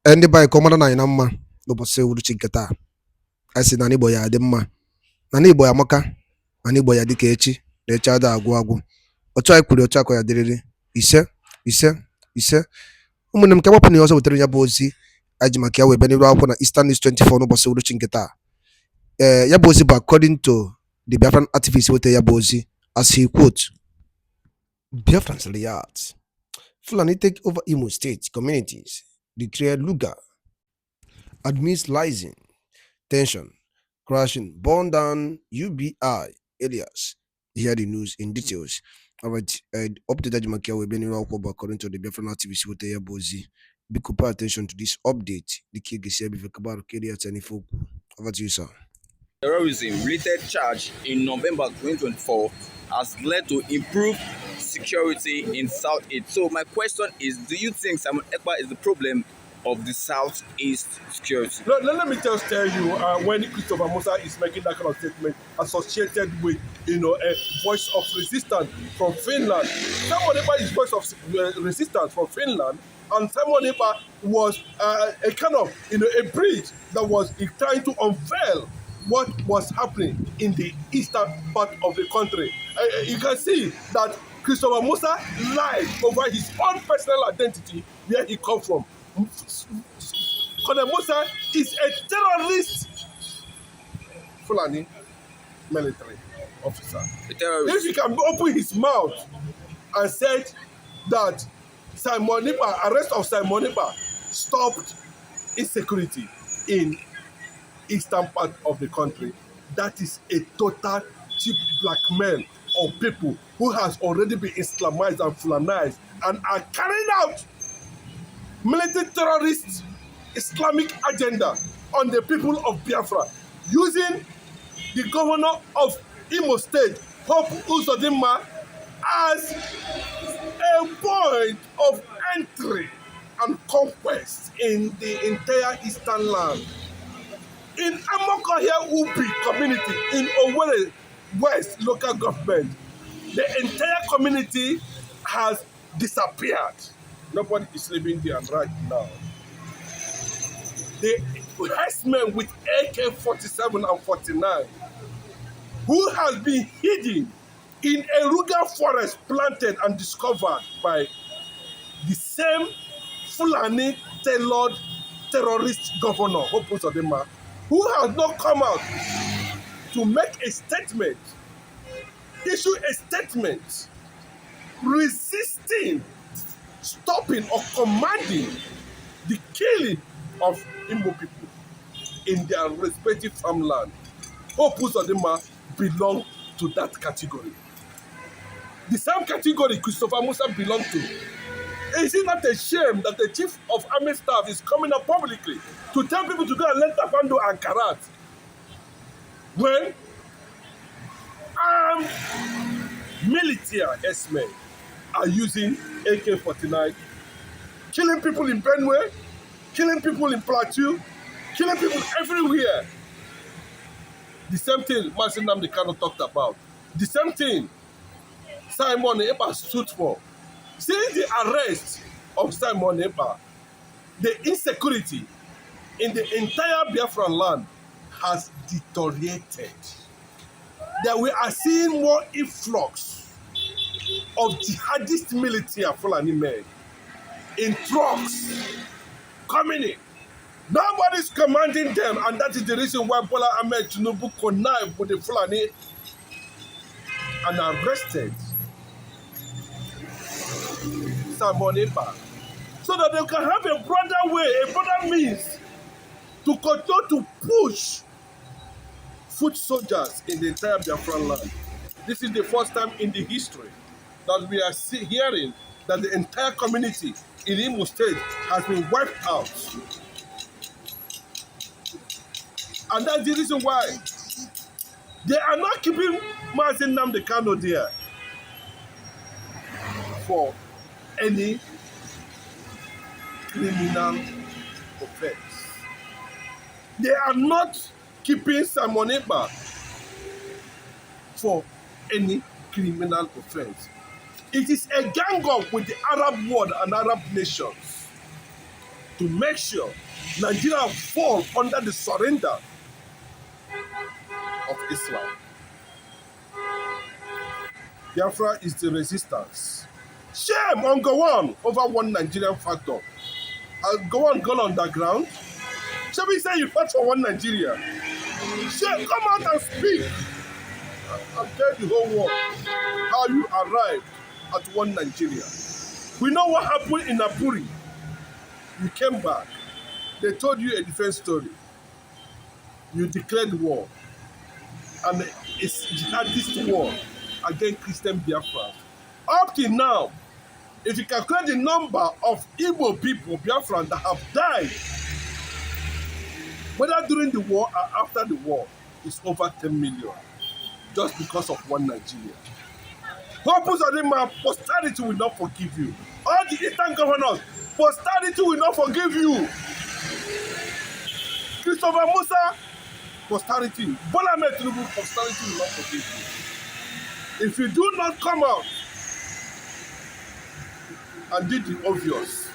Ndị be anyị ka ọ mara na anyị na mma n'ụbọchị uhuruchi nke taa. Anyị sị na n'Igbo ya adị mma, na n'Igbo ya amaka, na n'Igbo ya dịka echi na echi ada agwụ agwụ. Otu anyị kwuru otu akọ ya dịrịrị. Ise ise ise. Ụmụnne m, ka gbapụ na ihe ọzọ wetara ya bụ ozi anyị ji maka ya wee bịa n'iru akwụkwọ na Eastern News 24 n'ụbọchị uhuruchi nke taa. Ya bụ ozi bụ according to the Biafran activist wetara ya bụ ozi, as he quote, Biafrans react. Fulani take over Imo State communities, declare Luga, admits rising tension, crashing, burn down UBI areas. Hear the news in details. All right, update that Makia will be according to the Biafran activist with the Bozi. Be pay attention to this update. The key is here before Kabar Kedia Tanifoku. Over to you, sir. Terrorism related charge in November 2024 has led to improved security in Southeast. So my question is, do you think Simon Ekpa is the problem of the Southeast security? Let me just tell you, when Christopher Musa is making that kind of statement associated with, a voice of resistance from Finland. Simon Ekpa is voice of resistance from Finland, and Simon Ekpa was a kind of, a bridge that was trying to unveil what was happening in the eastern part of the country. You can see that Christopher Musa lied over his own personal identity, where he comes from. Colonel Musa is a terrorist Fulani military officer. If he can open his mouth and said that arrest of Simon Ekpa stopped insecurity in eastern part of the country, that is a total cheap blackmail of people who has already been Islamized and Fulanized and are carrying out military terrorist Islamic agenda on the people of Biafra, using the governor of Imo State, Hope Uzodinma, as a point of entry and conquest in the entire eastern land. In Amokohia Ubi community in Owerri West local government, the entire community has disappeared. Nobody is living there right now. The herdsmen with AK-47 and 49, who has been hidden in a rural forest planted and discovered by the same Fulani tailored terrorist governor, Hope Uzodinma, who has not come out to make a statement, issue a statement resisting, stopping or commanding the killing of Igbo people in their respective farmland. Hope Uzodinma belong to that category. The same category Christopher Musa belonged to. Is it not a shame that the chief of army staff is coming up publicly to tell people to go and learn Taekwondo and Karat when armed military S-men are using AK-49, killing people in Benue, killing people in Plateau, killing people everywhere? The same thing Mazi Nnamdi Kanu talked about. The same thing Simon Ekpa stood for. Since the arrest of Simon Ekpa, the insecurity in the entire Biafran land has deteriorated. That we are seeing more influx of jihadist military Fulani men in trucks coming in. Nobody's commanding them, and that is the reason why Bola Ahmed Tinubu connived with the Fulani and arrested Simon Ekpa, so that they can have a broader way, a broader means to continue to push foot soldiers in the entire Biafran land. This is the first time in the history that we are hearing that the entire community in Imo State has been wiped out. And that's the reason why they are not keeping Mazi Nnamdi Kanu there for any criminal offense. They are not keeping Simon Ekpa for any criminal offense. It is a gang up with the Arab world and Arab nations to make sure Nigeria fall under the surrender of Islam. Biafra is the resistance. Shame on Gowon over one Nigerian factor. Gowon gone underground. Shall we say you fight for one Nigeria? Shame, come out and speak and tell the whole world how you arrived at one Nigeria. We know what happened in Apuri. You came back. They told you a different story. You declared war. And it's jihadist war against Christian Biafra. Up till now, if you calculate the number of Igbo people, Biafran, that have died, whether during the war or after the war, it's over 10 million. Just because of one Nigeria. Purpose of the man, posterity will not forgive you. All the Eastern governors, posterity will not forgive you. Christopher Musa, posterity. Bola Ahmed Tinubu, posterity will not forgive you. If you do not come out and do the obvious,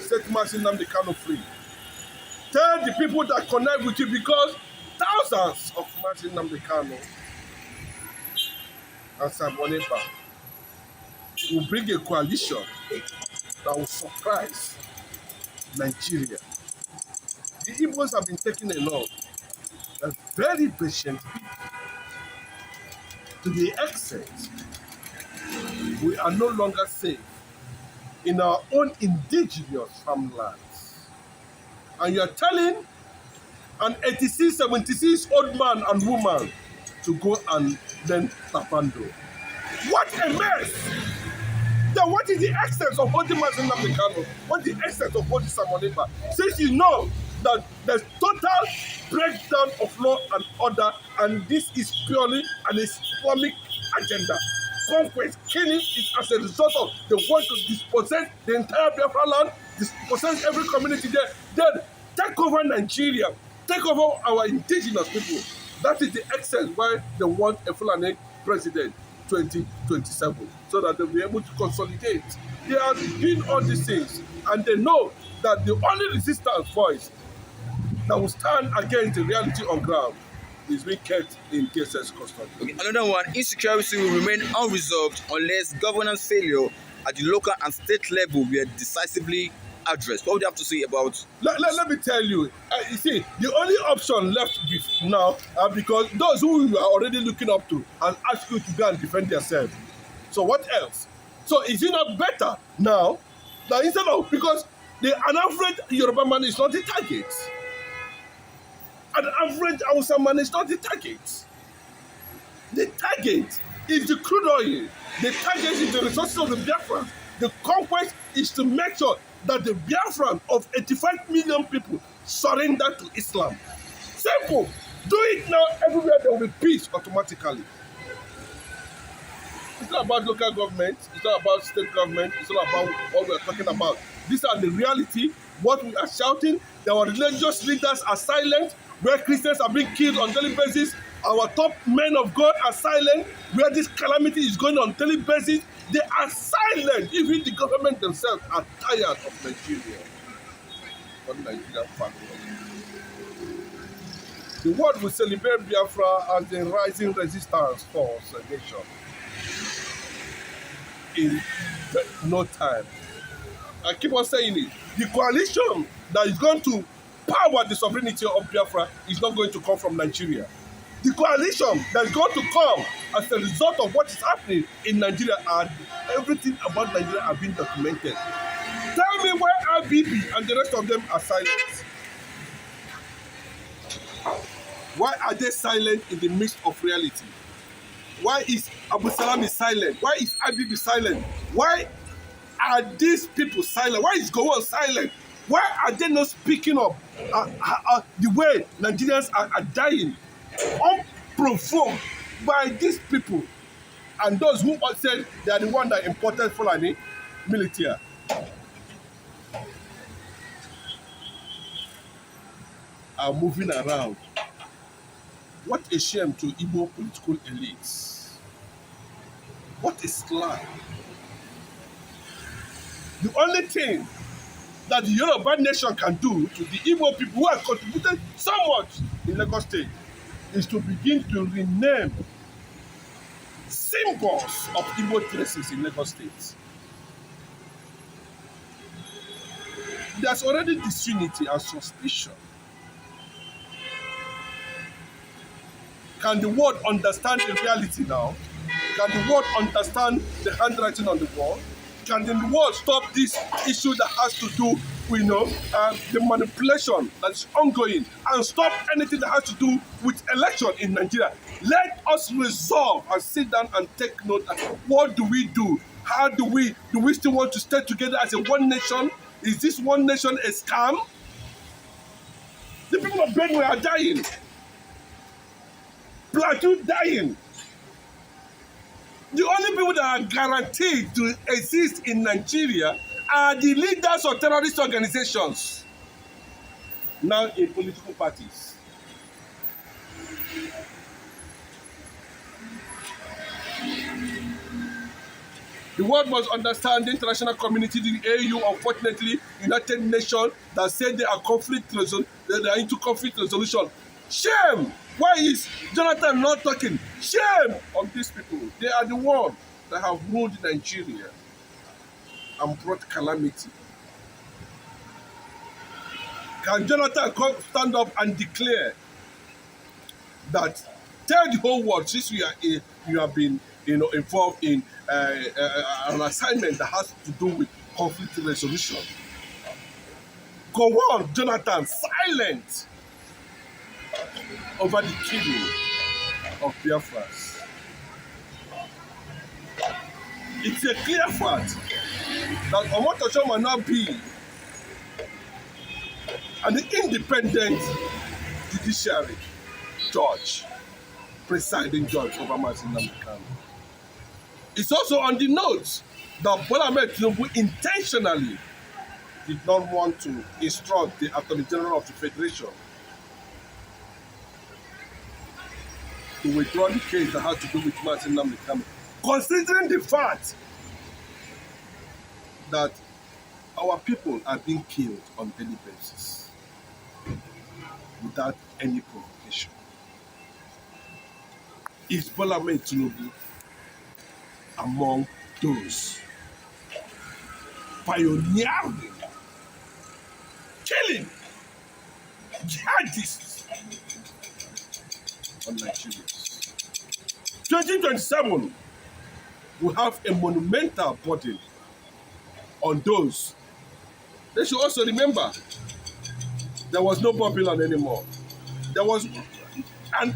set Martin Nnamdi Kanu free. Tell the people that connect with you, because thousands of Martin Nnamdi Kanu and Sam Oneba will bring a coalition that will surprise Nigeria. The Igbos have been taking along a very patient people, to the extent we are no longer safe in our own indigenous farmlands. And you are telling an 86, 76 old man and woman to go and learn Tapando. What a mess! Then what is the extent of holding Martin Nnamdi Kanu? What is the extent of holding Sam Oneba? Since you know that there's total breakdown of law and order, and this is purely an Islamic agenda. Conquest, killing is as a result of they want to dispossess the entire Biafra land, dispossess every community there, then take over Nigeria, take over our indigenous people. That is the extent why they want a Fulani president 2027, so that they'll be able to consolidate. They are doing all these things, and they know that the only resistance voice that will stand against the reality on ground is being kept in DSS custody. Okay, another one, insecurity will remain unresolved unless governance failure at the local and state level were decisively addressed. What would you have to say about? Let me tell you, you see, the only option left now are because those who you are already looking up to and ask you to go and defend yourself. So what else? So is it not better now that instead of, because an average Yoruba man is not the target. An average Hausa man is not the target. The target is the crude oil. The target is the resources of the Biafrans. The conquest is to make sure that the Biafran of 85 million people surrender to Islam. Simple. Do it now, everywhere there will be peace automatically. It's not about local government, it's not about state government, it's not about what we are talking about. These are the reality, what we are shouting. Our religious leaders are silent, where Christians are being killed on daily basis. Our top men of God are silent, where this calamity is going on daily basis. They are silent. Even the government themselves are tired of Nigeria. What Nigeria family. The world will celebrate Biafra as a rising resistance force a nation. In no time. I keep on saying it. The coalition that is going to power the sovereignty of Biafra is not going to come from Nigeria. The coalition that is going to come as a result of what is happening in Nigeria, and everything about Nigeria are being documented. Tell me where IBB and the rest of them are silent. Why are they silent in the midst of reality? Why is Abu Salam silent? Why is IBB silent? Why are these people silent? Why is Gowon silent? Why are they not speaking up the way Nigerians are dying, unprovoked by these people and those who said they are the one that imported Fulani military? Are moving around. What a shame to Igbo political elites. What a slime. The only thing that the Yoruba nation can do to the Igbo people who have contributed so much in Lagos State is to begin to rename symbols of Igbo traces in Lagos State. There's already disunity and suspicion. Can the world understand the reality now? Can the world understand the handwriting on the wall? Can the world stop this issue that has to do with the manipulation that's ongoing and stop anything that has to do with election in Nigeria? Let us resolve and sit down and take note. What do we do? How do we still want to stay together as a one nation? Is this one nation a scam? The people of Benue are dying. Plateau dying. The only people that are guaranteed to exist in Nigeria are the leaders of terrorist organizations, now in political parties. The world must understand, the international community, the AU, unfortunately, United Nations, that said they are into conflict resolution. Shame! Why is Jonathan not talking? Shame on these people. They are the ones that have ruled Nigeria and brought calamity. Can Jonathan stand up and declare that, tell the whole world, since you have been involved in an assignment that has to do with conflict resolution? Go on, Jonathan, silent over the killing of Biafrans. It's a clear fact that Omotosho might not be an independent judiciary judge, presiding judge over Martin Namdekan. It's also on the notes that Bola Ahmed Tinubu intentionally did not want to instruct the Attorney General of the Federation to withdraw the case that had to do with Martin Namdekan, considering the fact that our people are being killed on a daily basis without any provocation. Is Bola Ahmed Tinubu among those pioneering, killing jihadists on Nigerians? 2027 will have a monumental burden on those. They should also remember there was no Babylon anymore. There was an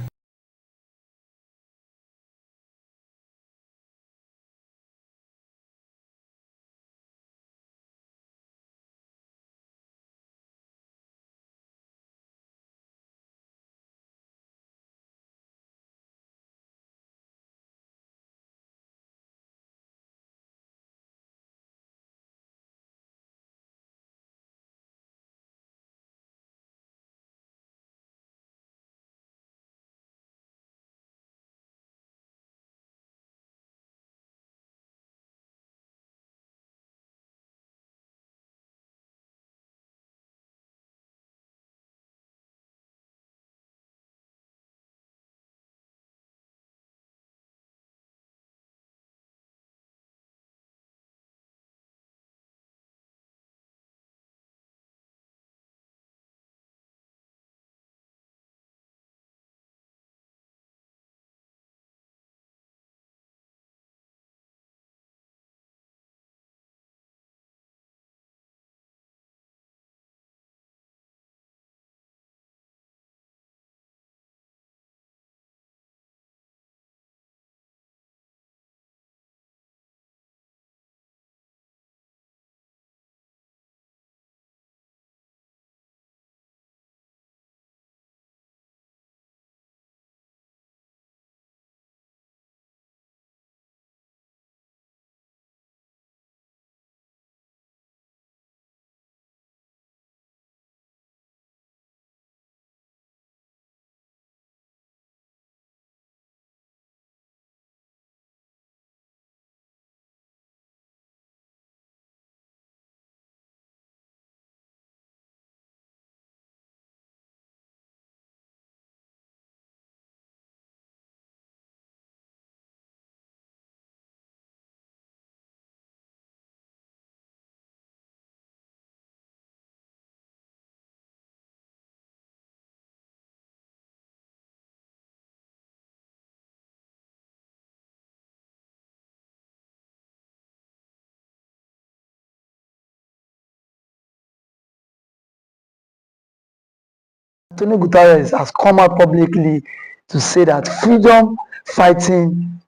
Antonio Guterres has come out publicly to say that freedom fighting,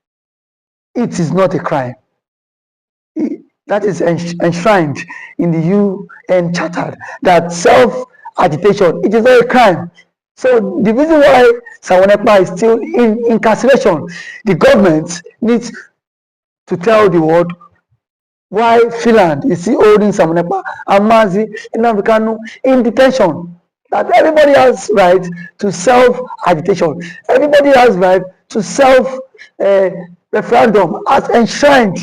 it is not a crime. That is enshrined in the UN Charter, that self-agitation, it is not a crime. So the reason why Sawonepa is still in incarceration, the government needs to tell the world why Finland is still holding Sawonepa and Mazi Nnamdi Kanu in detention. That everybody has right to self-agitation. Everybody has right to self-referendum as enshrined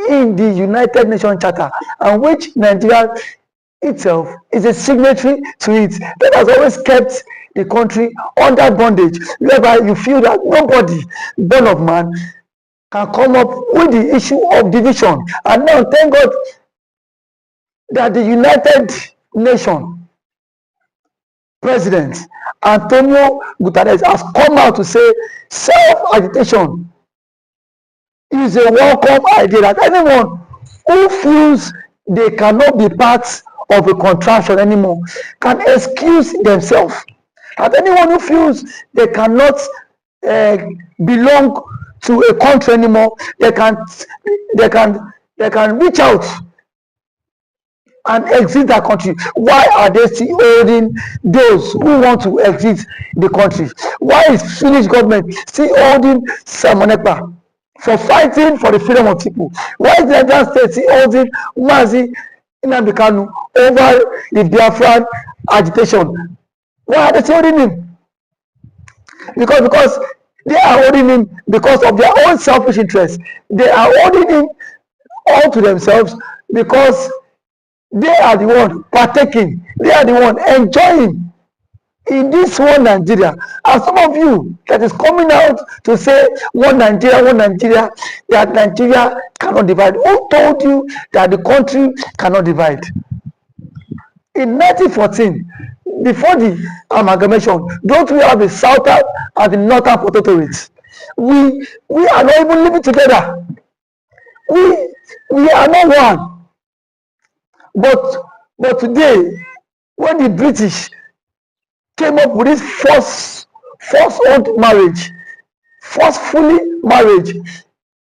in the United Nations Charter, and which Nigeria itself is a signatory to it, that has always kept the country under bondage, whereby you feel that nobody born of man can come up with the issue of division. And now, thank God that the United Nations President Antonio Guterres has come out to say self-agitation is a welcome idea, that anyone who feels they cannot be part of a contraction anymore can excuse themselves. That anyone who feels they cannot belong to a country anymore, they can reach out and exit that country. Why are they still holding those who want to exit the country? Why is Finnish government still holding Samonepa for fighting for the freedom of people? Why is the Nigerian state still holding Mazi Nnamdi Kanu over the Biafran agitation? Why are they still holding him? Because they are holding him because of their own selfish interests. They are holding him all to themselves because they are the one partaking, they are the one enjoying in this one Nigeria. And some of you that is coming out to say one Nigeria, that Nigeria cannot divide. Who told you that the country cannot divide? In 1914, before the amalgamation, don't we have the southern and the northern protectorates? We are not even living together. We are not one. But today, when the British came up with this forceful marriage, forcefully marriage,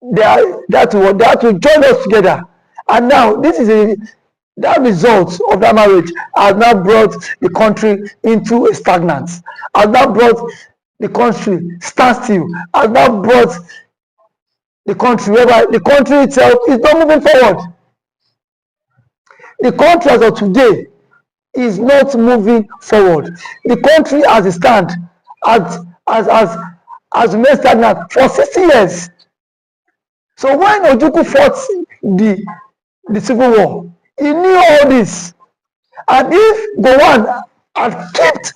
they had to join us together. And now that result of that marriage has now brought the country into a stagnant, has now brought the country standstill, has now brought the country whereby the country itself is not moving forward. The country as of today is not moving forward. The country as it stands has remained stagnant for 60 years. So when Ojukwu fought the civil war, he knew all this. And if Gowon had kept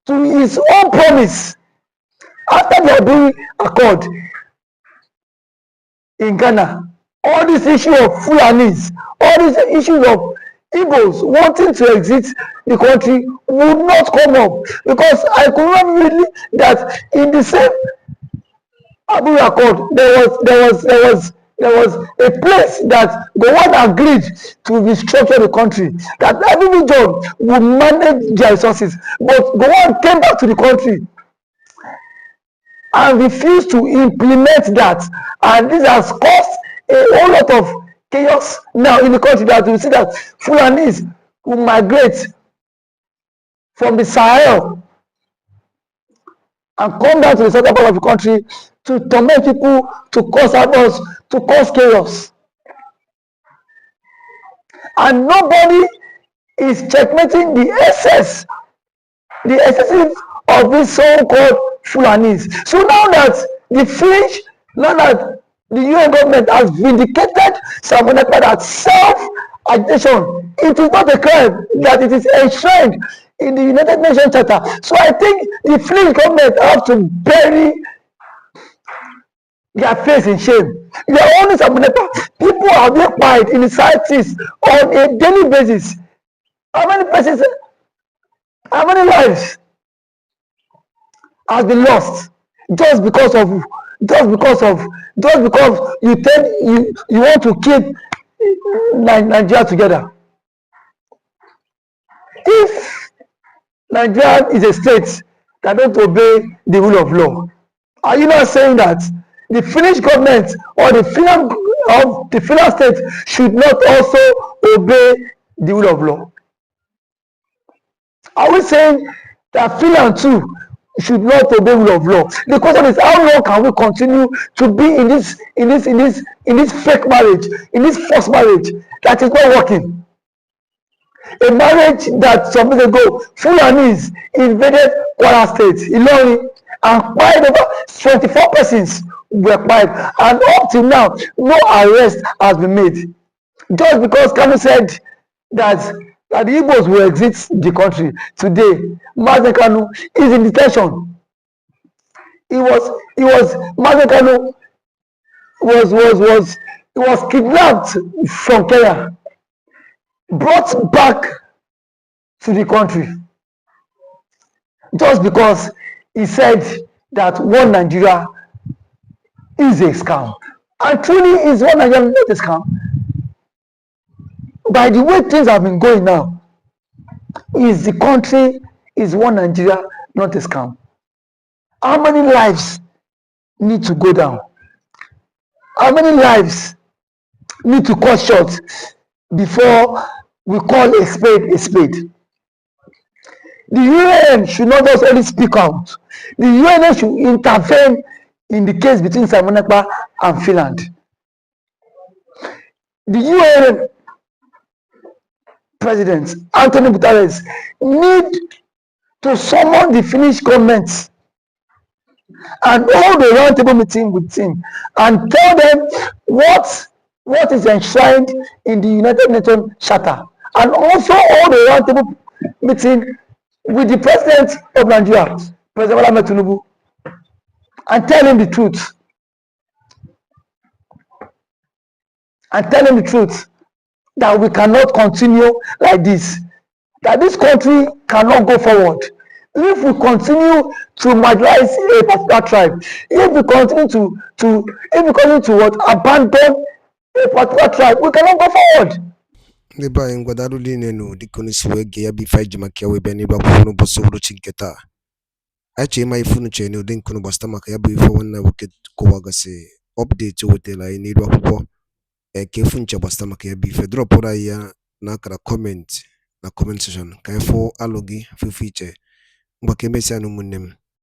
to his own promise after the Aburi Accord in Ghana, all this issue of Fulanis, all these issues of Igbos wanting to exit the country would not come up, because I could not really that in the same Aburi Accord there was a place that Gowon agreed to restructure the country, that every region would manage their resources, but Gowon came back to the country and refused to implement that, and this has caused a whole lot of chaos now in the country, that we see that Fulanis will migrate from the Sahel and come down to the southern part of the country to torment people, to cause havoc, to cause chaos. And nobody is checkmating the excessive of these so-called Fulanis. So now that the UN government has vindicated Samonepa that self-agitation, it is not a crime, that it is enshrined in the United Nations Charter. So I think the Finnish government have to bury their face in shame. They are only Samonepa. People are being quiet in the societies on a daily basis. How many persons, how many lives has been lost just because you want to keep Nigeria together? If Nigeria is a state that don't obey the rule of law. Are you not saying that the Finnish government or the Finland state should not also obey the rule of law? Are we saying that Finland too should not obey rule of law? The question is, how long can we continue to be in this fake marriage, in this false marriage that is not working? A marriage that some years ago Fulanis invaded Kwara State, Ilorin, and quiet over 24 persons were quiet, and up till now no arrest has been made. Just because Kanu said that the Igbos will exit the country today, Mazen Kanu is in detention. Mazen Kanu was kidnapped from Kenya, brought back to the country just because he said that one Nigeria is a scam. And truly is one Nigeria not a scam. By the way things have been going now, is the country is one Nigeria not a scam? How many lives need to go down? How many lives need to cut short before we call a spade a spade? The UN should not just only speak out. The UN should intervene in the case between Simon Ekpa and Finland. The UN President Antonio Guterres need to summon the Finnish government and hold a roundtable meeting with him and tell them what is enshrined in the United Nations Charter, and also hold a roundtable meeting with the President of Nigeria, President Bola Ahmed Tinubu, and tell him the truth. That we cannot continue like this, that this country cannot go forward if we continue to marginalize a particular tribe, if we continue to abandon a particular tribe, we cannot go forward. Liba ngwadaru linenu dikoni swege ya bifa jimakia webeni bakunu boso uruchi nketa. Ache ma ifunu chene udin kunu basta maka ya bifa wana wiket kowagase update wotela ini ru akwụkwọ kefun che basta maka ya bifa drop ora ya na akara comment section ka ifo alogi fifi che mgbake mesia no munnem